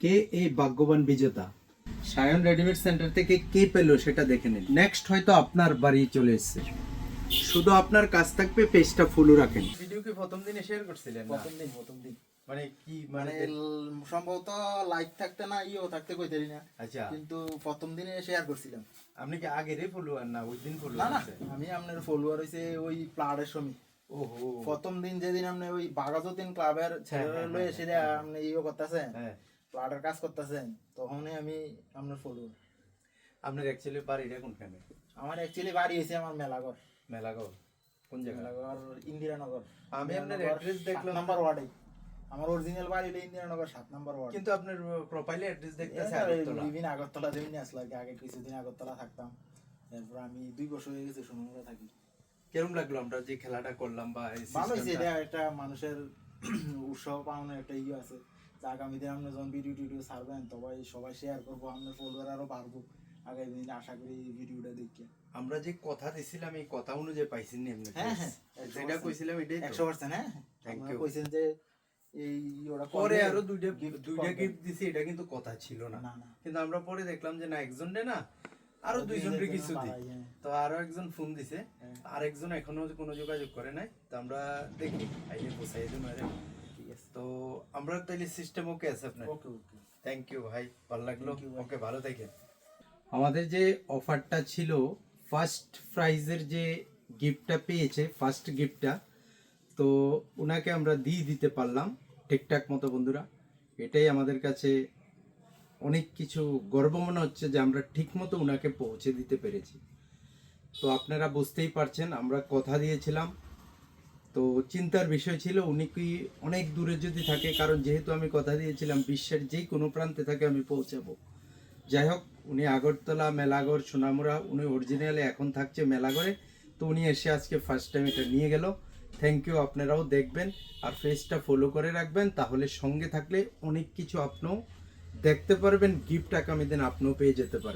কে এই ভাগ্যবান বিজেতা? সায়ন রেডিমেড সেন্টার থেকে কে পেলো সেটা দেখে নিন। নেক্সট হয়তো আপনার বাড়ি চলে এসেছে। শুধু আপনার কাজ থাকবে পেজটা ফলো রাখেন। ভিডিও কি প্রথম দিনে শেয়ার করছিলেন? প্রথম দিন মানে কি মানে সম্ভবত লাইভ থাকতে না থাকতে কইতেরি না। আচ্ছা, কিন্তু প্রথম দিনে শেয়ার করছিলাম। আপনি কি আগেরই ফলোয়ার না ওই দিন না ফলোয়ার? না, আমি আপনার ফলোয়ার হইছে ওই প্লাডের সময়। ওহো, প্রথম দিন যেদিন আপনি ওই বাগাজুদ্দিন ক্লাবের ছেলেরা লয়ে এসে আপনি করতেছেন, হ্যাঁ। প্লাডের কাজ করতেছেন, তখনই আমি আপনার ফলোয়ার। আপনার অ্যাকচুয়ালি বাড়িটা কোনখানে? আমার অ্যাকচুয়ালি বাড়ি হয়েছে আমার মেলাঘর। মেলাগড়? কোন জায়গা? মেলাঘর ইন্দিরানগর। আমি আপনার অ্যাড্রেস দেখলাম নাম্বার ওয়ার্ডে। আমার অরিজিনাল বাড়ি হলো ইন্দিরানগর 7 নাম্বার ওয়ার্ড। কিন্তু আপনার প্রোফাইলে অ্যাড্রেস দেখতেছে লিভিন আগরতলা যেমন আসলে আগে কিছুদিন আগরতলা থাকতাম, এরপর আমি 2 বছর হয়ে গেছে সোনামুড়া থাকি। কেরম লাগলো আমরা যে খেলাটা করলাম বা এই ভালো হয়েছে, সিস্টেমটা? এটা একটা মানুষের উৎসাহ পাওয়ানোর একটা আছে যে আগামী দিনে আপনি যখন ভিডিও ছাড়বেন সবাই শেয়ার করবো, আপনার ফলোয়ার আরো বাড়বো আগামী দিনে, আশা করি এই ভিডিওটা দেখে। আমরা যে কথা দিছিলাম এই কথা অনুযায়ী পাইছেন নি এমনি? হ্যাঁ হ্যাঁ, যেটা কইছিলাম এটাই তো? 100%। হ্যাঁ, Thank আপনারা you. কইছেন যে এই ওরা পরে করবে, আরো দুইটা করবে। গিফট দিছি, এটা কিন্তু কথা ছিল না। না না, কিন্তু আমরা পরে দেখলাম যে না, একজনরে না আরো দুইজনের কিছু দিই। তো আরো একজন ফোন দিছে, হ্যাঁ। আর একজন এখনো কোনো যোগাযোগ করে নাই। তো আমরা দেখি আইলে পৌঁছাই দিন। ঠিক আছে, তো আমরা তাইলে সিস্টেম ওকে আছে আপনার? ওকে ওকে। থ্যাংক ইউ ভাই, ভালো লাগলো। Thank you ভাই। ওকে, ভালো থাকেন। আমাদের যে অফারটা ছিল, ফার্স্ট প্রাইজের যে গিফটটা পেয়েছে, ফার্স্ট গিফটটা, তো ওনাকে আমরা দিয়ে দিতে পারলাম ঠিকঠাক মতো। বন্ধুরা, এটাই আমাদের কাছে অনেক কিছু গর্ব মনে হচ্ছে যে আমরা ঠিক মতো ওনাকে পৌঁছে দিতে পেরেছি। তো আপনারা বুঝতেই পারছেন, আমরা কথা দিয়েছিলাম, তো চিন্তার বিষয় ছিল উনি কি অনেক দূরে যদি থাকে, কারণ যেহেতু আমি কথা দিয়েছিলাম বিশ্বের যেই কোনো প্রান্তে থাকে আমি পৌঁছাবো। যাই হোক, উনি আগরতলা, মেলাগড়, সোনামুড়া, উনি অরিজিনালি এখন থাকছে মেলাগড়ে। তো উনি এসে আজকে ফার্স্ট টাইম এটা নিয়ে গেল। Thank you. আপনারাও দেখবেন আর পেজটা ফলো করে রাখবেন, তাহলে সঙ্গে থাকলে অনেক কিছু আপনিও দেখতে পারবেন, গিফট আগামী দিন আপনিও পেয়ে যেতে পারেন।